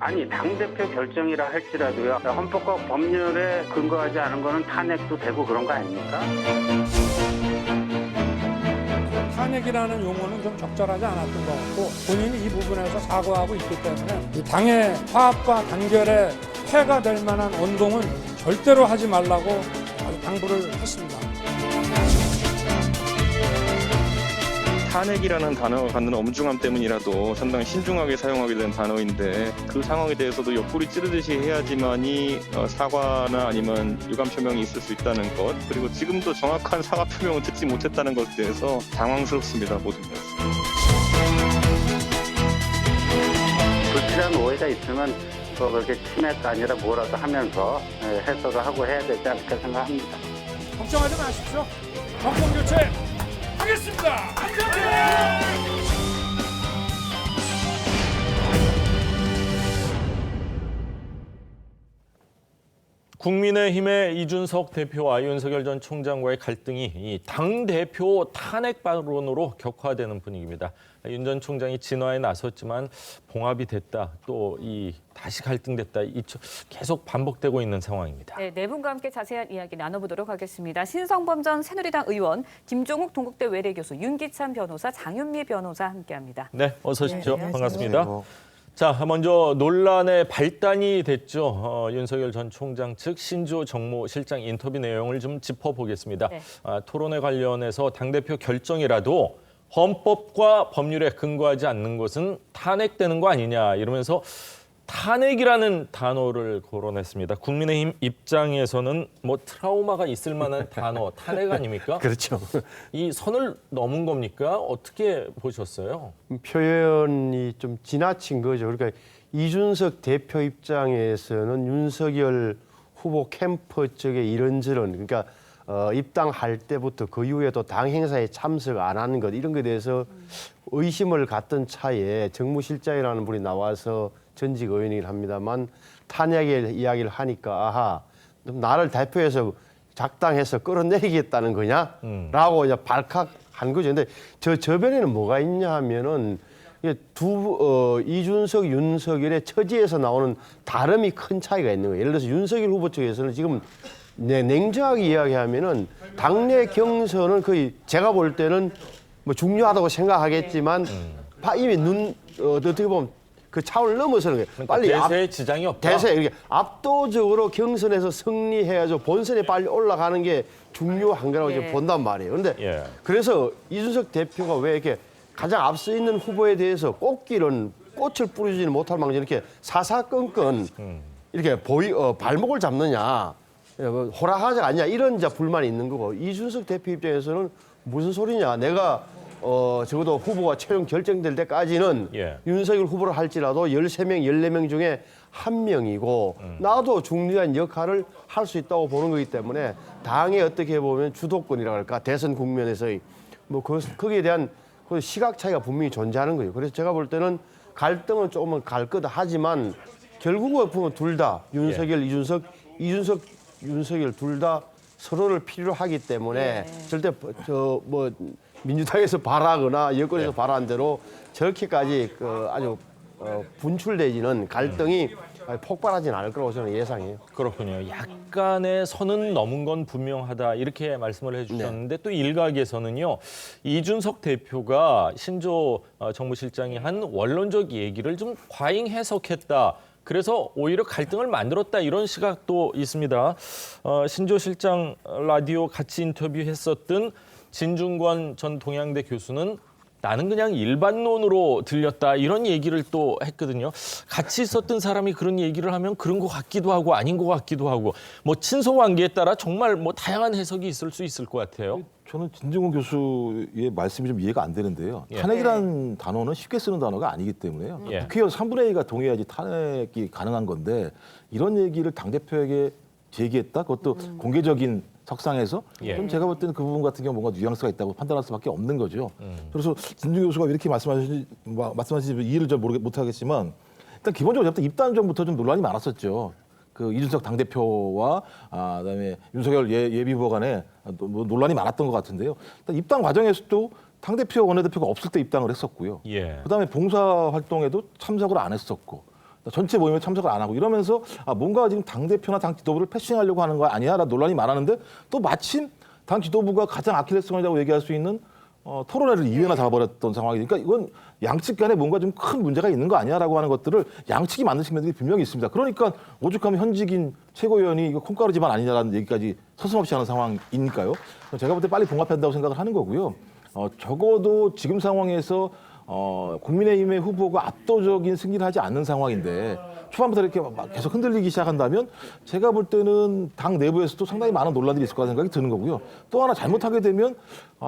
아니 당대표 결정이라 할지라도요. 헌법과 법률에 근거하지 않은 거는 탄핵도 되고 그런 거 아닙니까? 탄핵이라는 용어는 좀 적절하지 않았던 것 같고 본인이 이 부분에서 사과하고 있기 때문에 이 당의 화합과 단결에 해가 될 만한 운동은 절대로 하지 말라고 아주 당부를 했습니다. 탄핵이라는 단어가 갖는 엄중함 때문이라도 상당히 신중하게 사용하게 된 단어인데 그 상황에 대해서도 옆구리 찌르듯이 해야지만이 사과나 아니면 유감 표명이 있을 수 있다는 것, 그리고 지금도 정확한 사과 표명을 듣지 못했다는 것에 대해서 당황스럽습니다. 모든 것. 불필요한 오해가 있으면 그렇게 치매가 아니라 뭐라도 하면서 해석을 하고 해야 되지 않을까 생각합니다. 걱정하지 마십시오. 정권 교체 하겠습니다. 국민의힘의 이준석 대표와 윤석열 전 총장과의 갈등이 이 당대표 탄핵 발언으로 격화되는 분위기입니다. 윤 전 총장이 진화에 나섰지만 봉합이 됐다, 또 다시 갈등됐다, 계속 반복되고 있는 상황입니다. 네 분과 함께 자세한 이야기 나눠보도록 하겠습니다. 신성범 전 새누리당 의원, 김종욱 동국대 외래교수, 윤기찬 변호사, 장윤미 변호사 함께합니다. 네, 어서 오십시오. 네, 반갑습니다. 자, 먼저 논란의 발단이 됐죠. 윤석열 전 총장 측 신조 정무실장 인터뷰 내용을 좀 짚어보겠습니다. 네. 토론회 관련해서 당대표 결정이라도 헌법과 법률에 근거하지 않는 것은 탄핵되는 거 아니냐 이러면서 탄핵이라는 단어를 거론했습니다. 국민의힘 입장에서는 뭐 트라우마가 있을 만한 단어, 탄핵 아닙니까? 그렇죠. 이 선을 넘은 겁니까? 어떻게 보셨어요? 표현이 좀 지나친 거죠. 그러니까 이준석 대표 입장에서는 윤석열 후보 캠프 쪽에 이런저런, 그러니까 입당할 때부터 그 이후에도 당 행사에 참석 안 하는 것, 이런 것에 대해서 의심을 갖던 차에 정무실장이라는 분이 나와서 전직 의원이긴 합니다만 탄핵의 이야기를 하니까 아하, 나를 대표해서 작당해서 끌어내리겠다는 거냐? 라고 이제 발칵한 거죠. 근데 저변에는 뭐가 있냐 하면은 이준석, 윤석열의 처지에서 나오는 다름이 큰 차이가 있는 거예요. 예를 들어서 윤석열 후보 쪽에서는 지금 냉정하게 이야기하면은 당내 경선은 거의 제가 볼 때는 뭐 중요하다고 생각하겠지만 이미 어떻게 보면 그 차원을 넘어서는 거예요. 그러니까 빨리 대세에 지장이 없다. 대세 이렇게 압도적으로 경선에서 승리해야죠. 본선에 빨리 올라가는 게 중요한 거라고 이제 본단 말이에요. 그런데 그래서 이준석 대표가 왜 이렇게 가장 앞서 있는 후보에 대해서 꽃을 뿌리지는 못할 망정 이렇게 사사건건 이렇게 발목을 잡느냐, 호락하지 않냐, 이런 이제 불만이 있는 거고, 이준석 대표 입장에서는 무슨 소리냐, 내가 적어도 후보가 최종 결정될 때까지는 윤석열 후보를 할지라도 13명, 14명 중에 한 명이고 나도 중요한 역할을 할 수 있다고 보는 거기 때문에 당의 어떻게 보면 주도권이라고 할까, 대선 국면에서의 거기에 대한 그 시각 차이가 분명히 존재하는 거예요. 그래서 제가 볼 때는 갈등은 조금은 갈 거다 하지만 결국은 보면 둘 다 윤석열, 이준석, 윤석열 둘 다 서로를 필요로 하기 때문에 절대 민주당에서 바라거나 여권에서 바라는 대로 저렇게까지 아주 분출되지는 갈등이 폭발하지는 않을 거라고 저는 예상해요. 그렇군요. 약간의 선은 넘은 건 분명하다, 이렇게 말씀을 해주셨는데 또 일각에서는요, 이준석 대표가 신조 정무실장이 한 원론적 얘기를 좀 과잉 해석했다, 그래서 오히려 갈등을 만들었다, 이런 시각도 있습니다. 신조 실장 라디오 같이 인터뷰했었던 진중권 전 동양대 교수는 나는 그냥 일반론으로 들렸다, 이런 얘기를 또 했거든요. 같이 있었던 사람이 그런 얘기를 하면 그런 것 같기도 하고 아닌 것 같기도 하고, 뭐 친소관계에 따라 정말 뭐 다양한 해석이 있을 수 있을 것 같아요. 저는 진중권 교수의 말씀이 좀 이해가 안 되는데요. 탄핵이라는 단어는 쉽게 쓰는 단어가 아니기 때문에요. 국회의원 3분의 2가 동의해야지 탄핵이 가능한 건데 이런 얘기를 당대표에게 제기했다? 그것도 공개적인 석상에서 좀 제가 볼 때는 그 부분 같은 경우 뭔가 뉘앙스가 있다고 판단할 수밖에 없는 거죠. 그래서 진중 교수가 이렇게 말씀하시지 이해를 잘 못하겠지만 일단 기본적으로 입당 전부터 좀 논란이 많았었죠. 그 이준석 당대표와 그다음에 윤석열 예비후보 간에 논란이 많았던 것 같은데요. 일단 입당 과정에서도 당대표, 원내대표가 없을 때 입당을 했었고요. 그다음에 봉사활동에도 참석을 안 했었고, 전체 모임에 참석을 안 하고 이러면서 뭔가 지금 당대표나 당 지도부를 패싱하려고 하는 거 아니야? 라는 논란이 많았는데 또 마침 당 지도부가 가장 아킬레스건이라고 얘기할 수 있는 토론회를 2회나 잡아버렸던 상황이니까 이건 양측 간에 뭔가 좀 큰 문제가 있는 거 아니야라고 하는 것들을 양측이 만든 측면들이 분명히 있습니다. 그러니까 오죽하면 현직인 최고위원이 이거 콩가루 집안 아니냐라는 얘기까지 서슴없이 하는 상황이니까요. 제가 볼 때 빨리 봉합해야 한다고 생각을 하는 거고요. 적어도 지금 상황에서 국민의힘의 후보가 압도적인 승리를 하지 않는 상황인데 초반부터 이렇게 막 계속 흔들리기 시작한다면 제가 볼 때는 당 내부에서도 상당히 많은 논란들이 있을 거라 생각이 드는 거고요. 또 하나 잘못하게 되면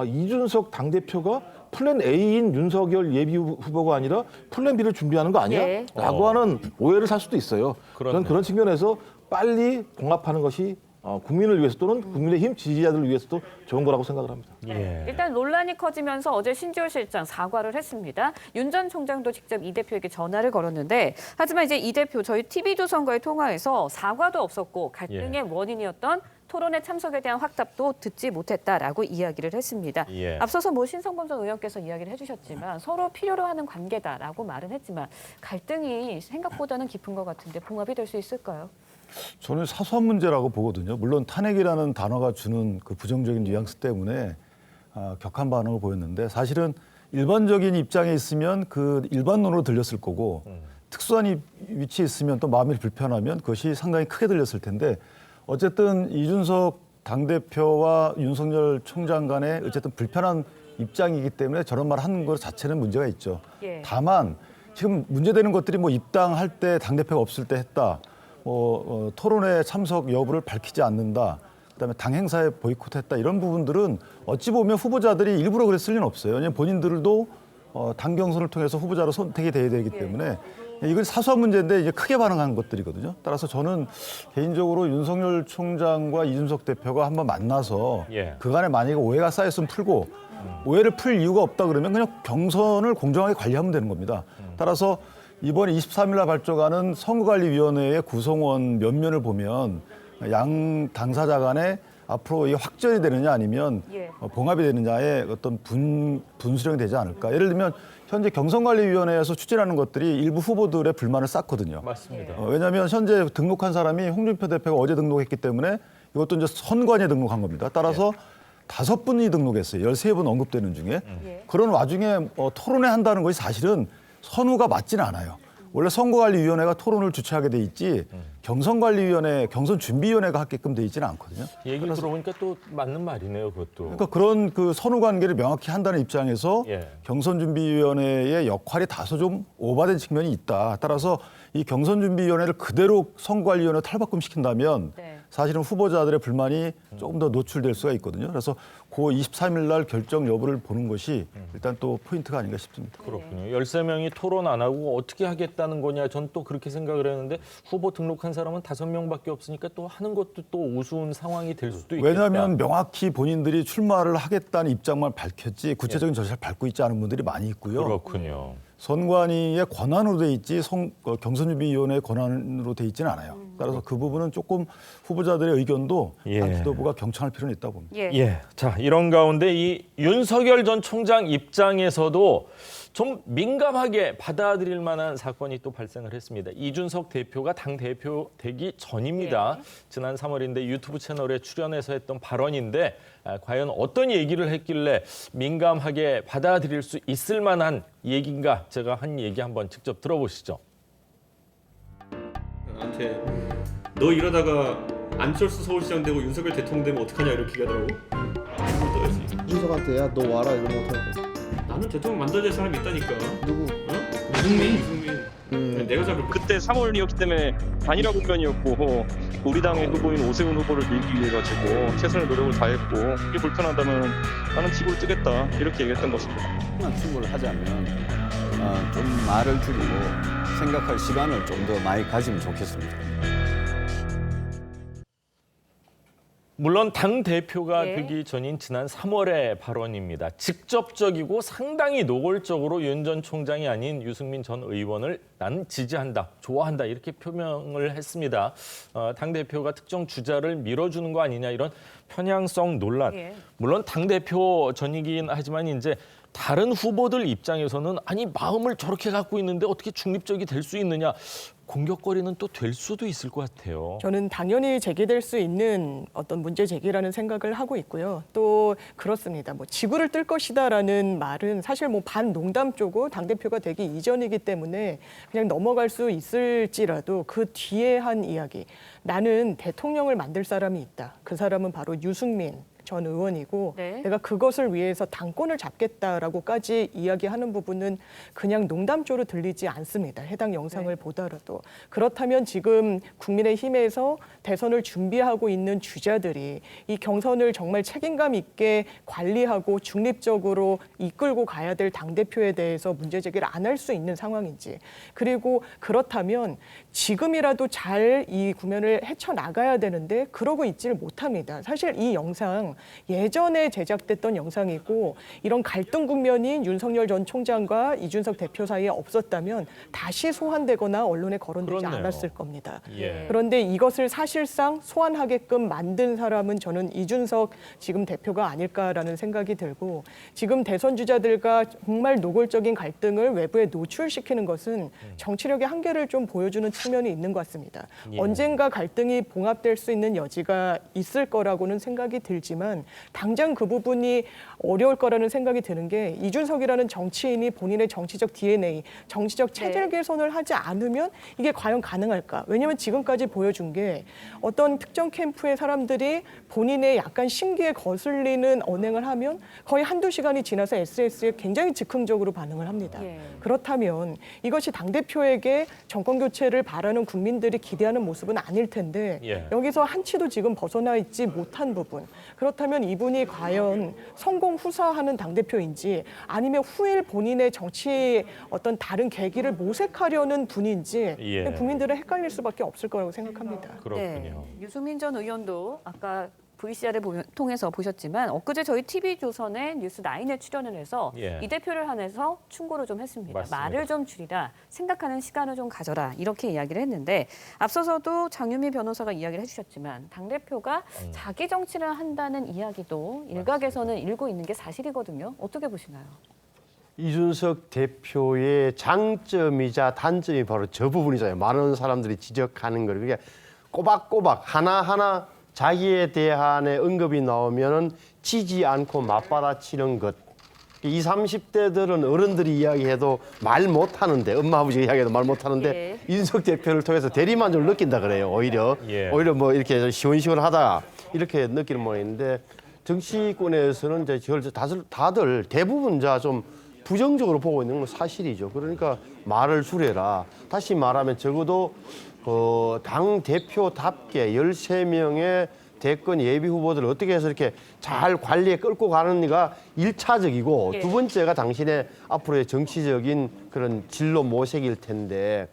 이준석 당대표가 플랜 A인 윤석열 예비 후보가 아니라 플랜 B를 준비하는 거 아니야? 예. 라고 하는 오해를 살 수도 있어요. 그렇네요. 저는 그런 측면에서 빨리 봉합하는 것이 국민을 위해서 또는 국민의힘 지지자들을 위해서도 좋은 거라고 생각을 합니다. 예. 일단 논란이 커지면서 어제 신지호 실장 사과를 했습니다. 윤 전 총장도 직접 이 대표에게 전화를 걸었는데 하지만 이제 이 대표 저희 TV조선과의 통화에서 사과도 없었고 갈등의 원인이었던 토론회 참석에 대한 확답도 듣지 못했다라고 이야기를 했습니다. 예. 앞서서 신성범 전 의원께서 이야기를 해주셨지만 서로 필요로 하는 관계다라고 말은 했지만 갈등이 생각보다는 깊은 것 같은데 봉합이 될 수 있을까요? 저는 사소한 문제라고 보거든요. 물론 탄핵이라는 단어가 주는 그 부정적인 뉘앙스 때문에 격한 반응을 보였는데 사실은 일반적인 입장에 있으면 그 일반론으로 들렸을 거고 특수한 위치에 있으면 또 마음이 불편하면 그것이 상당히 크게 들렸을 텐데 어쨌든 이준석 당대표와 윤석열 총장 간에 어쨌든 불편한 입장이기 때문에 저런 말 하는 것 자체는 문제가 있죠. 예. 다만 지금 문제되는 것들이 뭐 입당할 때 당대표가 없을 때 했다. 토론회 참석 여부를 밝히지 않는다. 그다음에 당 행사에 보이콧했다. 이런 부분들은 어찌 보면 후보자들이 일부러 그랬을 리는 없어요. 왜냐하면 본인들도 당 경선을 통해서 후보자로 선택이 돼야 되기 때문에 이건 사소한 문제인데 이제 크게 반응한 것들이거든요. 따라서 저는 개인적으로 윤석열 총장과 이준석 대표가 한번 만나서 그간에 만약에 오해가 쌓였으면 풀고 오해를 풀 이유가 없다 그러면 그냥 경선을 공정하게 관리하면 되는 겁니다. 따라서 이번에 23일 날 발족하는 선거관리위원회의 구성원 면면을 보면 양 당사자 간에 앞으로 이게 확전이 되느냐 아니면 봉합이 되느냐의 어떤 분수령이 되지 않을까. 예를 들면 현재 경선관리위원회에서 추진하는 것들이 일부 후보들의 불만을 쌓거든요. 맞습니다. 왜냐하면 현재 등록한 사람이 홍준표 대표가 어제 등록했기 때문에 이것도 이제 선관위에 등록한 겁니다. 따라서 5분이 등록했어요. 13분 언급되는 중에. 그런 와중에 토론회 한다는 것이 사실은 선후가 맞지는 않아요. 원래 선거관리위원회가 토론을 주최하게 돼 있지 경선관리위원회, 경선준비위원회가 하게끔 돼 있지는 않거든요. 얘기를 들어보니까 또 맞는 말이네요, 그것도. 그러니까 그런 그 선후 관계를 명확히 한다는 입장에서 경선준비위원회의 역할이 다소 좀 오버된 측면이 있다. 따라서 이 경선준비위원회를 그대로 선거관리위원회 탈바꿈시킨다면 사실은 후보자들의 불만이 조금 더 노출될 수가 있거든요. 그래서 그 23일 날 결정 여부를 보는 것이 일단 또 포인트가 아닌가 싶습니다. 그렇군요. 13명이 토론 안 하고 어떻게 하겠다는 거냐. 전 또 그렇게 생각을 했는데 후보 등록한 사람은 5명밖에 없으니까 또 하는 것도 또 우스운 상황이 될 수도 있겠다. 왜냐하면 명확히 본인들이 출마를 하겠다는 입장만 밝혔지 구체적인 절차를 밟고 있지 않은 분들이 많이 있고요. 그렇군요. 선관위의 권한으로 돼 있지 경선준비위원회의 권한으로 돼 있지는 않아요. 따라서 그 부분은 조금 후보자들의 의견도 당 지도부가 경청할 필요는 있다고 봅니다. 자, 이런 가운데 이 윤석열 전 총장 입장에서도 좀 민감하게 받아들일 만한 사건이 또 발생을 했습니다. 이준석 대표가 당대표 되기 전입니다. 지난 3월인데 유튜브 채널에 출연해서 했던 발언인데 과연 어떤 얘기를 했길래 민감하게 받아들일 수 있을 만한 얘기인가 제가 한 얘기 한번 직접 들어보시죠. 나한테 너 이러다가 안철수 서울시장 되고 윤석열 대통령 되면 어떡하냐 이렇게 얘기하더라고. 떠야지. 이준석한테 야 너 와라 이러면 어떡할 거야? 나는 대통령 만들어야 될 사람이 있다니까. 누구? 유승민. 내가 잡을 거야. 그때 3월이었기 때문에 단일화 국면이었고 우리 당의 후보인 오세훈 후보를 밀기 위해 가지고 최선의 노력을 다했고 그게 불편하다면 나는 TV를 뜨겠다 이렇게 얘기했던 것입니다. 충고를 하자면 좀 말을 줄이고 생각할 시간을 좀 더 많이 가지면 좋겠습니다. 물론 당대표가 되기 전인 지난 3월의 발언입니다. 직접적이고 상당히 노골적으로 윤 전 총장이 아닌 유승민 전 의원을 난 지지한다, 좋아한다 이렇게 표명을 했습니다. 당대표가 특정 주자를 밀어주는 거 아니냐 이런 편향성 논란. 물론 당대표 전이긴 하지만 이제 다른 후보들 입장에서는 아니 마음을 저렇게 갖고 있는데 어떻게 중립적이 될 수 있느냐 공격거리는 또 될 수도 있을 것 같아요. 저는 당연히 제기될 수 있는 어떤 문제 제기라는 생각을 하고 있고요. 또 그렇습니다. 뭐 지구를 뜰 것이다라는 말은 사실 뭐 반농담 쪽으로 당대표가 되기 이전이기 때문에 그냥 넘어갈 수 있을지라도 그 뒤에 한 이야기. 나는 대통령을 만들 사람이 있다. 그 사람은 바로 유승민 전 의원이고 네. 내가 그것을 위해서 당권을 잡겠다라고까지 이야기하는 부분은 그냥 농담조로 들리지 않습니다. 해당 영상을 보더라도. 그렇다면 지금 국민의힘에서 대선을 준비하고 있는 주자들이 이 경선을 정말 책임감 있게 관리하고 중립적으로 이끌고 가야 될 당대표에 대해서 문제 제기를 안 할 수 있는 상황인지, 그리고 그렇다면 지금이라도 잘 이 국면을 헤쳐나가야 되는데 그러고 있지를 못합니다. 사실 이 영상 예전에 제작됐던 영상이고 이런 갈등 국면이 윤석열 전 총장과 이준석 대표 사이에 없었다면 다시 소환되거나 언론에 거론되지 그렇네요. 않았을 겁니다. 예. 그런데 이것을 사실상 소환하게끔 만든 사람은 저는 이준석 지금 대표가 아닐까라는 생각이 들고, 지금 대선 주자들과 정말 노골적인 갈등을 외부에 노출시키는 것은 정치력의 한계를 좀 보여주는 측면이 있는 것 같습니다. 예. 언젠가 갈등이 봉합될 수 있는 여지가 있을 거라고는 생각이 들지만 당장 그 부분이 어려울 거라는 생각이 드는 게, 이준석이라는 정치인이 본인의 정치적 DNA, 정치적 체질 개선을 하지 않으면 이게 과연 가능할까? 왜냐하면 지금까지 보여준 게 어떤 특정 캠프의 사람들이 본인의 약간 심기에 거슬리는 언행을 하면 거의 한두 시간이 지나서 SNS에 굉장히 즉흥적으로 반응을 합니다. 예. 그렇다면 이것이 당대표에게 정권 교체를 바라는 국민들이 기대하는 모습은 아닐 텐데 예. 여기서 한치도 지금 벗어나 있지 못한 부분. 그렇다면 이분이 과연 성공 후사하는 당대표인지 아니면 후일 본인의 정치 어떤 다른 계기를 모색하려는 분인지 예. 국민들은 헷갈릴 수밖에 없을 거라고 생각합니다. 그렇군요. 유승민 전 의원도 아까 VCR을 통해서 보셨지만 엊그제 저희 TV조선의 뉴스9에 출연을 해서 예. 이 대표를 한해서 충고를 좀 했습니다. 맞습니다. 말을 좀 줄이라, 생각하는 시간을 좀 가져라, 이렇게 이야기를 했는데, 앞서서도 장유미 변호사가 이야기를 해주셨지만 당대표가 자기 정치를 한다는 이야기도 일각에서는 일고 있는 게 사실이거든요. 어떻게 보시나요? 이준석 대표의 장점이자 단점이 바로 저 부분이잖아요. 많은 사람들이 지적하는 거를. 그러니까 꼬박꼬박 하나하나 자기에 대한의 언급이 나오면은 치지 않고 맞받아치는 것. 20, 30대들은 어른들이 이야기해도 말 못하는데, 엄마 아버지가 이야기해도 말 못하는데 예. 이준석 대표를 통해서 대리만족을 느낀다 그래요. 오히려 예. 오히려 뭐 이렇게 시원시원하다 이렇게 느끼는 모양인데, 정치권에서는 이제 다들 대부분 좀 부정적으로 보고 있는 건 사실이죠. 그러니까 말을 줄여라. 다시 말하면 적어도 당 대표답게 13명의 대권 예비 후보들을 어떻게 해서 이렇게 잘 관리에 끌고 가는가 1차적이고, 예. 두 번째가 당신의 앞으로의 정치적인 그런 진로 모색일 텐데,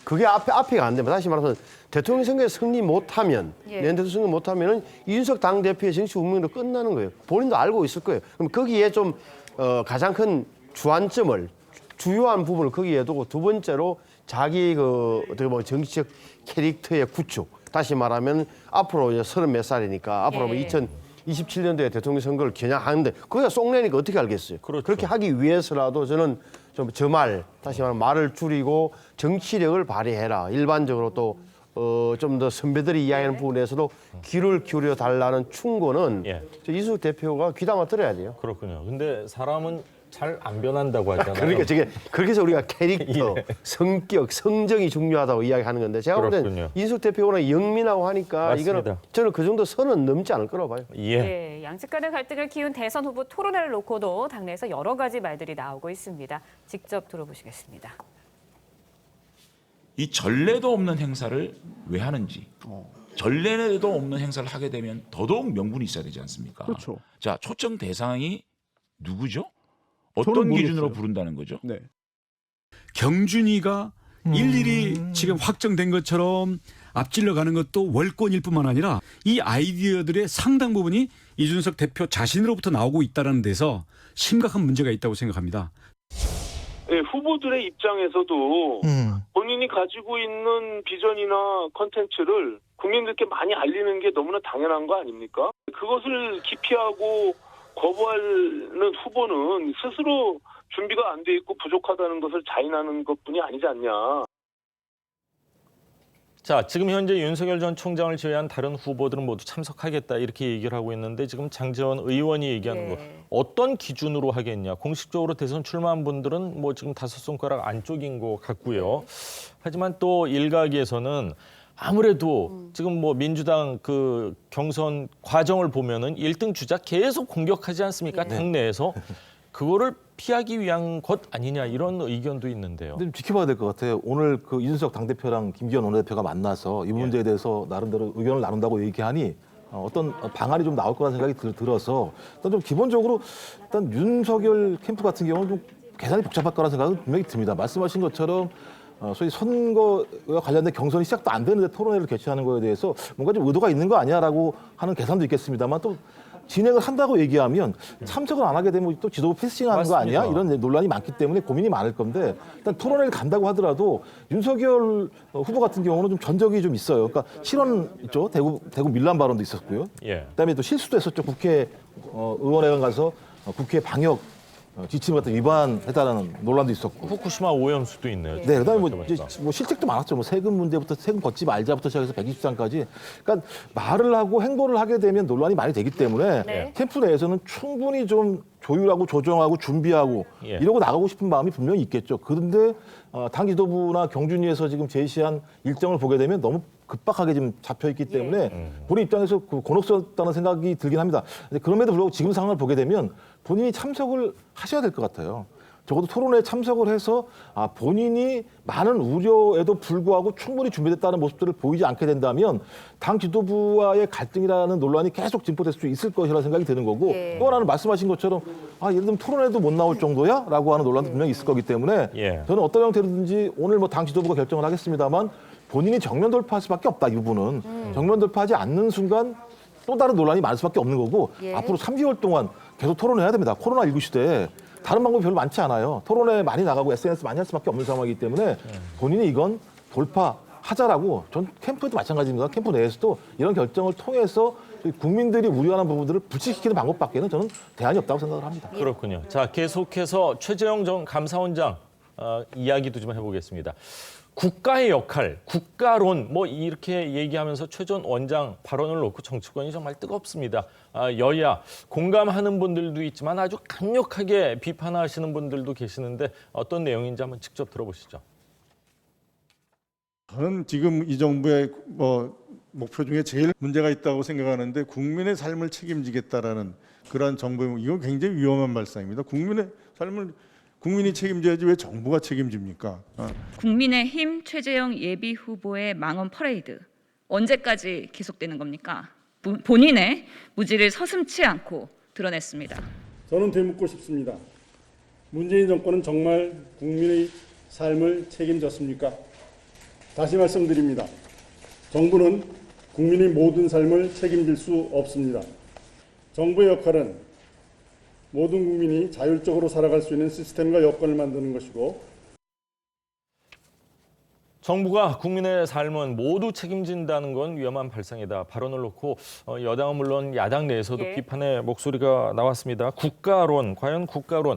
그게 앞에가 안 되면, 다시 말해서 대통령 선거에 승리 못하면, 예. 내년 대통령 선거 못하면은 이준석 당대표의 정치 운명으로 끝나는 거예요. 본인도 알고 있을 거예요. 그럼 거기에 좀 가장 큰 주안점을, 주요한 부분을 거기에 두고, 두 번째로 자기 어떻게 보면 정치적 캐릭터의 구축. 다시 말하면 앞으로 이제 30몇 살이니까 앞으로 예. 2027년도에 대통령 선거를 겨냥하는데 거기가 쏙내니까 어떻게 알겠어요? 그렇죠. 그렇게 하기 위해서라도 저는 좀 저 말, 다시 말하면 말을 줄이고 정치력을 발휘해라. 일반적으로 또 좀 더 선배들이 이야기하는 부분에서도 귀를 기울여 달라는 충고는 예. 이준석 대표가 귀담아 들어야 돼요. 그렇군요. 근데 사람은 잘 안 변한다고 하잖아요. 그러니까 그렇게 해서 우리가 캐릭터, 예. 성격, 성정이 중요하다고 이야기하는 건데, 제가 볼 때는 그렇군요. 이준석 대표가 영민하고 하니까 맞습니다. 이거는 저는 그 정도 선은 넘지 않을 거라고 봐요. 예. 네, 양측 간의 갈등을 키운 대선 후보 토론회를 놓고도 당내에서 여러 가지 말들이 나오고 있습니다. 직접 들어보시겠습니다. 이 전례도 없는 행사를 왜 하는지, 전례도 없는 행사를 하게 되면 더더욱 명분이 있어야 되지 않습니까? 그렇죠. 자, 초청 대상이 누구죠? 저는 어떤 모르겠어요. 기준으로 부른다는 거죠? 네. 경준이가 일일이 지금 확정된 것처럼 앞질러 가는 것도 월권일 뿐만 아니라 이 아이디어들의 상당 부분이 이준석 대표 자신으로부터 나오고 있다는 데서 심각한 문제가 있다고 생각합니다. 네, 후보들의 입장에서도 본인이 가지고 있는 비전이나 컨텐츠를 국민들께 많이 알리는 게 너무나 당연한 거 아닙니까? 그것을 기피하고 거부하는 후보는 스스로 준비가 안 돼 있고 부족하다는 것을 자인하는 것뿐이 아니지 않냐. 자, 지금 현재 윤석열 전 총장을 제외한 다른 후보들은 모두 참석하겠다 이렇게 얘기를 하고 있는데 지금 장제원 의원이 얘기하는 거 어떤 기준으로 하겠냐. 공식적으로 대선 출마한 분들은 뭐 지금 5손가락 안쪽인 것 같고요. 하지만 또 일각에서는 아무래도 지금 뭐 민주당 그 경선 과정을 보면은 1등 주자 계속 공격하지 않습니까? 당내에서. 그거를 피하기 위한 것 아니냐 이런 의견도 있는데요. 근데 좀 지켜봐야 될 것 같아요. 오늘 그 이준석 당대표랑 김기현 원내대표가 만나서 이 문제에 대해서 나름대로 의견을 나눈다고 얘기하니 어떤 방안이 좀 나올 거라는 생각이 들어서 일단 좀 기본적으로 일단 윤석열 캠프 같은 경우는 좀 계산이 복잡할 거라는 생각은 분명히 듭니다. 말씀하신 것처럼 소위 선거와 관련된 경선이 시작도 안 되는데 토론회를 개최하는 거에 대해서 뭔가 좀 의도가 있는 거 아니야라고 하는 계산도 있겠습니다만 또 진행을 한다고 얘기하면 참석을 안 하게 되면 또 지도부 패싱하는 거 아니야? 이런 논란이 많기 때문에 고민이 많을 건데 일단 토론회를 간다고 하더라도 윤석열 후보 같은 경우는 좀 전적이 좀 있어요. 그러니까 실언 있죠. 대구 밀란 발언도 있었고요. 그다음에 또 실수도 했었죠. 국회 의원회관 가서 국회 방역 지침 같은 위반했다라는 논란도 있었고. 후쿠시마 오염수도 있네요. 네, 그다음에 뭐 실책도 많았죠. 뭐 세금 문제부터 세금 걷지 말자부터 시작해서 123까지. 그러니까 말을 하고 행보를 하게 되면 논란이 많이 되기 때문에 캠프 내에서는 충분히 좀 조율하고 조정하고 준비하고 이러고 나가고 싶은 마음이 분명히 있겠죠. 그런데 당 지도부나 경준위에서 지금 제시한 일정을 보게 되면 너무 급박하게 지금 잡혀 있기 때문에 본인 입장에서 곤혹스럽다는 생각이 들긴 합니다. 근데 그럼에도 불구하고 지금 상황을 보게 되면 본인이 참석을 하셔야 될 것 같아요. 적어도 토론회에 참석을 해서 본인이 많은 우려에도 불구하고 충분히 준비됐다는 모습들을 보이지 않게 된다면 당 지도부와의 갈등이라는 논란이 계속 진포될 수 있을 것이라는 생각이 드는 거고 또 하나는 말씀하신 것처럼 예를 들면 토론회도 못 나올 정도야? 라고 하는 논란도 분명히 있을 거기 때문에 저는 어떤 형태로든지 오늘 뭐 당 지도부가 결정을 하겠습니다만 본인이 정면 돌파할 수밖에 없다. 이 부분은. 정면 돌파하지 않는 순간 또 다른 논란이 많을 수밖에 없는 거고 앞으로 3개월 동안 계속 토론해야 됩니다. 코로나19 시대에 다른 방법이 별로 많지 않아요. 토론회 많이 나가고 SNS 많이 할 수밖에 없는 상황이기 때문에 본인이 이건 돌파하자라고 전 캠프에도 마찬가지입니다. 캠프 내에서도 이런 결정을 통해서 국민들이 우려하는 부분들을 불식시키는 방법밖에는 저는 대안이 없다고 생각을 합니다. 그렇군요. 자, 계속해서 최재형 전 감사원장 이야기도 좀 해보겠습니다. 국가의 역할, 국가론 뭐 이렇게 얘기하면서 최 전 원장 발언을 놓고 정치권이 정말 뜨겁습니다. 여야 공감하는 분들도 있지만 아주 강력하게 비판하시는 분들도 계시는데 어떤 내용인지 한번 직접 들어보시죠. 저는 지금 이 정부의 목표 중에 제일 문제가 있다고 생각하는데 국민의 삶을 책임지겠다라는 그러한 정부의 이건 굉장히 위험한 발상입니다. 국민의 삶을 국민이 책임져야지 왜 정부가 책임집니까? 국민의힘 최재형 예비 후보의 망언 퍼레이드 언제까지 계속되는 겁니까? 본인의 무지를 서슴지 않고 드러냈습니다. 저는 되묻고 싶습니다. 문재인 정권은 정말 국민의 삶을 책임졌습니까? 다시 말씀드립니다. 정부는 국민의 모든 삶을 책임질 수 없습니다. 정부의 역할은 모든 국민이 자율적으로 살아갈 수 있는 시스템과 여건을 만드는 것이고 정부가 국민의 삶은 모두 책임진다는 건 위험한 발상이다. 발언을 놓고 여당은 물론 야당 내에서도 비판의 목소리가 나왔습니다. 국가론, 과연 국가론.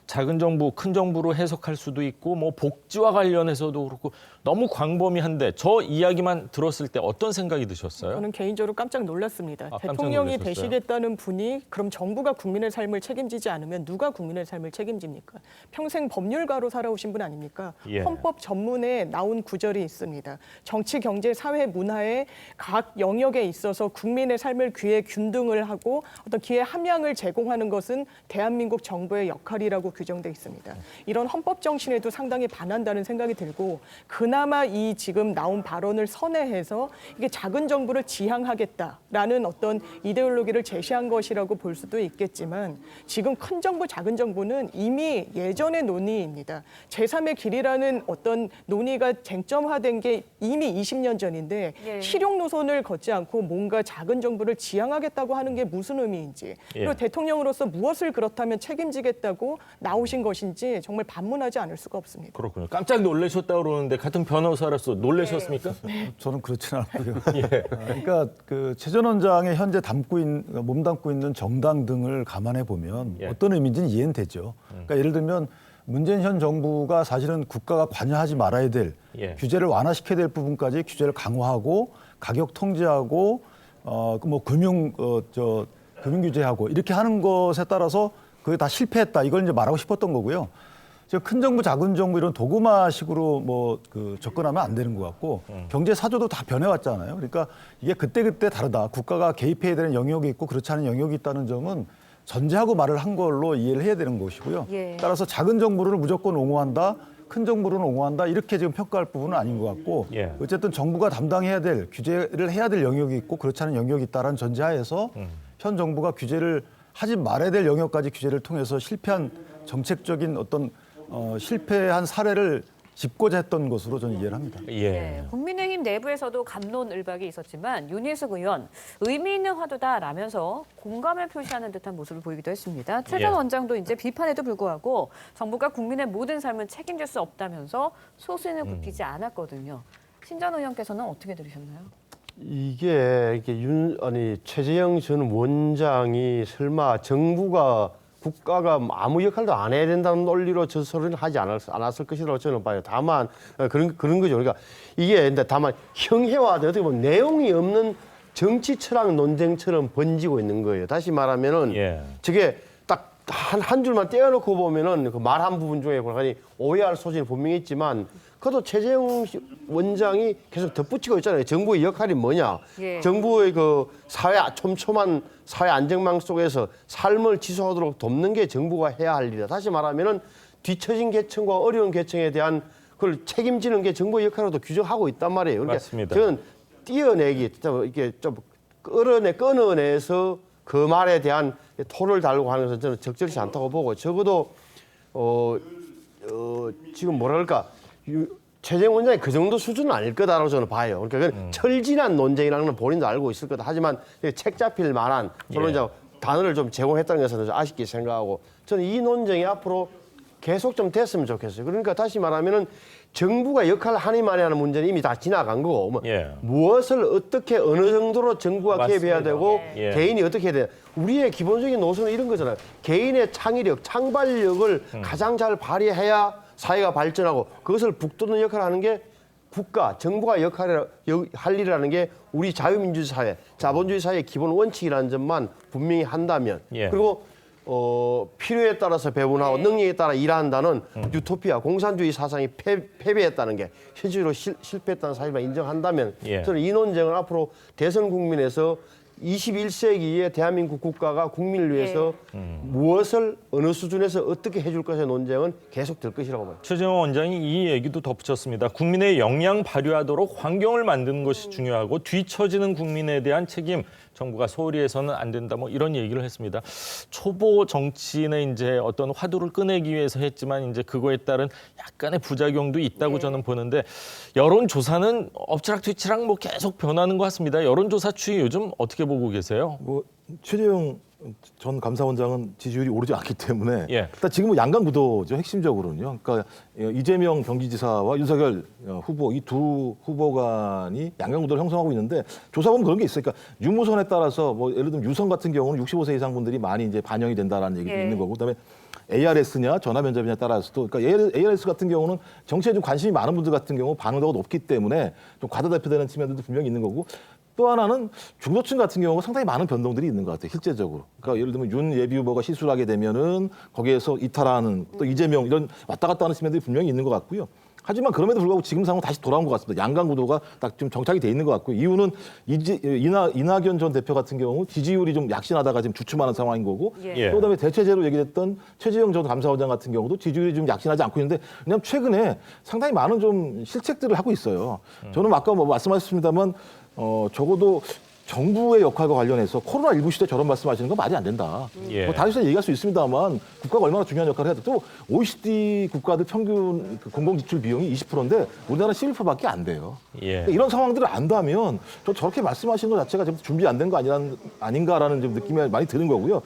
작은 정부, 큰 정부로 해석할 수도 있고 뭐 복지와 관련해서도 그렇고 너무 광범위한데 저 이야기만 들었을 때 어떤 생각이 드셨어요? 저는 개인적으로 깜짝 놀랐습니다. 깜짝 대통령이 놀라셨어요? 되시겠다는 분이 그럼 정부가 국민의 삶을 책임지지 않으면 누가 국민의 삶을 책임집니까? 평생 법률가로 살아오신 분 아닙니까? 헌법 전문에 나온 구절이 있습니다. 정치, 경제, 사회, 문화의 각 영역에 있어서 국민의 삶을 귀에 균등을 하고 어떤 기회 함양을 제공하는 것은 대한민국 정부의 역할이라고 규정돼 있습니다. 이런 헌법 정신에도 상당히 반한다는 생각이 들고 그나마 이 지금 나온 발언을 선회해서 이게 작은 정부를 지향하겠다라는 어떤 이데올로기를 제시한 것이라고 볼 수도 있겠지만 지금 큰 정부, 작은 정부는 이미 예전의 논의입니다. 제3의 길이라는 어떤 논의가 쟁점화된 게 이미 20년 전인데 실용 노선을 걷지 않고 뭔가 작은 정부를 지향하겠다고 하는 게 무슨 의미인지 그리고 대통령으로서 무엇을 그렇다면 책임지겠다고 나오신 것인지 정말 반문하지 않을 수가 없습니다. 그렇군요. 깜짝 놀라셨다고 그러는데 같은 변호사로서 놀라셨습니까? 저는 그렇지는 않고요. 그러니까 그 최 전 원장의 현재 몸담고 있는 정당 등을 감안해 보면 어떤 의미인지는 이해는 되죠. 그러니까 예를 들면 문재인 현 정부가 사실은 국가가 관여하지 말아야 될 규제를 완화시켜야 될 부분까지 규제를 강화하고 가격 통제하고 금융 규제하고 이렇게 하는 것에 따라서 그게 다 실패했다. 이걸 이제 말하고 싶었던 거고요. 큰 정부, 작은 정부 이런 도구마식으로 접근하면 안 되는 것 같고 경제 사조도 다 변해왔잖아요. 그러니까 이게 그때그때 다르다. 국가가 개입해야 되는 영역이 있고 그렇지 않은 영역이 있다는 점은 전제하고 말을 한 걸로 이해를 해야 되는 것이고요. 따라서 작은 정부를 무조건 옹호한다. 큰 정부를 옹호한다. 이렇게 지금 평가할 부분은 아닌 것 같고 어쨌든 정부가 담당해야 될 규제를 해야 될 영역이 있고 그렇지 않은 영역이 있다는 전제하에서 현 정부가 규제를 하지 말아야 될 영역까지 규제를 통해서 실패한 정책적인 어떤 실패한 사례를 짚고자 했던 것으로 저는 이해를 합니다. 국민의힘 내부에서도 갑론을박이 있었지만 윤희숙 의원 의미 있는 화두다라면서 공감을 표시하는 듯한 모습을 보이기도 했습니다. 최 전 원장도 이제 비판에도 불구하고 정부가 국민의 모든 삶을 책임질 수 없다면서 소신을 굽히지 않았거든요. 신 전 의원께서는 어떻게 들으셨나요? 이게 최재형 전 원장이 설마 정부가 국가가 아무 역할도 안 해야 된다는 논리로 저 소리를 하지 않았을 것이라고 저는 봐요. 다만 그런 거죠. 그러니까 이게 다만 형해화돼 어떻게 보면 내용이 없는 정치 철학 논쟁처럼 번지고 있는 거예요. 다시 말하면은 저게 딱 한 줄만 떼어놓고 보면은 그 말한 부분 중에 오해할 소지는 분명히 있지만 그것도 최재형 원장이 계속 덧붙이고 있잖아요. 정부의 역할이 뭐냐. 정부의 그 촘촘한 사회 안정망 속에서 삶을 지속하도록 돕는 게 정부가 해야 할 일이다. 다시 말하면은 뒤처진 계층과 어려운 계층에 대한 그걸 책임지는 게 정부의 역할로도 규정하고 있단 말이에요. 그러니까 맞습니다. 저는 띄어내기, 이렇게 좀 끊어내서 그 말에 대한 토를 달고 하는 것은 저는 적절치 않다고 보고 적어도 지금 뭐랄까 최재형 원장이 그 정도 수준은 아닐 거다라고 저는 봐요. 그러니까 그건 철진한 논쟁이라는 건 본인도 알고 있을 거다. 하지만 책 잡힐 만한 물론 이제 단어를 좀 제공했다는 것은 좀 아쉽게 생각하고 저는 이 논쟁이 앞으로 계속 좀 됐으면 좋겠어요. 그러니까 다시 말하면은 정부가 역할을 하니만이 하는 문제는 이미 다 지나간 거고 무엇을 어떻게 어느 정도로 정부가 개입해야 되고 개인이 어떻게 해야 돼. 우리의 기본적인 노선은 이런 거잖아요. 개인의 창의력, 창발력을 가장 잘 발휘해야 사회가 발전하고 그것을 북돋는 역할을 하는 게 국가, 정부가 할 일이라는 게 우리 자유민주주의 사회, 자본주의 사회의 기본 원칙이라는 점만 분명히 한다면 그리고 필요에 따라서 배분하고 능력에 따라 일한다는 유토피아, 공산주의 사상이 패배했다는 게 현실로 실패했다는 사실만 인정한다면 저는 이 논쟁을 앞으로 대선 국민에서 21세기의 대한민국 국가가 국민을 위해서 무엇을 어느 수준에서 어떻게 해줄 것의 논쟁은 계속될 것이라고 봐요. 최재형 원장이 이 얘기도 덧붙였습니다. 국민의 역량 발휘하도록 환경을 만드는 것이 중요하고 뒤처지는 국민에 대한 책임 정부가 소홀히 해서는 안 된다. 이런 얘기를 했습니다. 초보 정치인의 이제 어떤 화두를 꺼내기 위해서 했지만 이제 그거에 따른 약간의 부작용도 있다고 저는 보는데 여론조사는 엎치락뒤치락 계속 변하는 것 같습니다. 여론조사 추이 요즘 어떻게 보고 계세요? 최재형 전 감사원장은 지지율이 오르지 않기 때문에 일단 지금은 양강 구도죠. 핵심적으로는요. 그러니까 이재명 경기지사와 윤석열 후보 이 두 후보 간이 양강 구도를 형성하고 있는데 조사 보면 그런 게 있어요. 그러니까 유무선에 따라서 예를 들면 유선 같은 경우는 65세 이상 분들이 많이 이제 반영이 된다라는 얘기도 있는 거고 그다음에 ARS냐 전화 면접이냐 따라서도 그러니까 ARS 같은 경우는 정치에 좀 관심이 많은 분들 같은 경우 반응도가 높기 때문에 좀 과다대표되는 측면들도 분명히 있는 거고 또 하나는 중도층 같은 경우가 상당히 많은 변동들이 있는 것 같아요. 실제적으로. 그러니까 예를 들면 윤 예비 후보가 실수를 하게 되면은 거기에서 이탈하는 또 이재명 이런 왔다 갔다 하는 측면들이 분명히 있는 것 같고요. 하지만 그럼에도 불구하고 지금 상황은 다시 돌아온 것 같습니다. 양강 구도가 딱 좀 정착이 돼 있는 것 같고 이유는 이낙연 전 대표 같은 경우 지지율이 좀 약신하다가 지금 주춤하는 상황인 거고 또 그다음에 대체제로 얘기했던 최재형 전 감사원장 같은 경우도 지지율이 좀 약신하지 않고 있는데 그냥 최근에 상당히 많은 좀 실책들을 하고 있어요. 저는 아까 말씀하셨습니다만 적어도 정부의 역할과 관련해서 코로나19 시대 저런 말씀하시는 건 말이 안 된다. 예. 뭐 다시 얘기할 수 있습니다만 국가가 얼마나 중요한 역할을 해야 돼. 또 OECD 국가들 평균 공공지출 비용이 20%인데 우리나라는 11%밖에 안 돼요. 예. 그러니까 이런 상황들을 안다면 저렇게 말씀하시는 것 자체가 좀 준비 안 된 거 아닌가라는 좀 느낌이 많이 드는 거고요.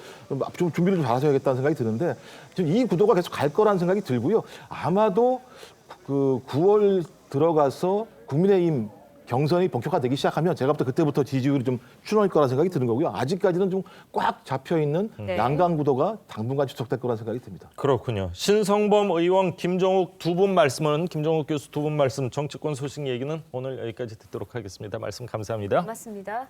좀 준비를 좀 잘하셔야겠다는 생각이 드는데 지금 이 구도가 계속 갈 거라는 생각이 들고요. 아마도 그 9월 들어가서 국민의힘 경선이 본격화되기 시작하면 제가 볼 때 그때부터 지지율이 좀 추론할 거라는 생각이 드는 거고요. 아직까지는 좀 꽉 잡혀 있는 네. 양강 구도가 당분간 지속될 거라는 생각이 듭니다. 그렇군요. 신성범 의원, 김종욱 두 분 말씀은 김종욱 교수 두 분 말씀 정치권 소식 얘기는 오늘 여기까지 듣도록 하겠습니다. 말씀 감사합니다. 고맙습니다.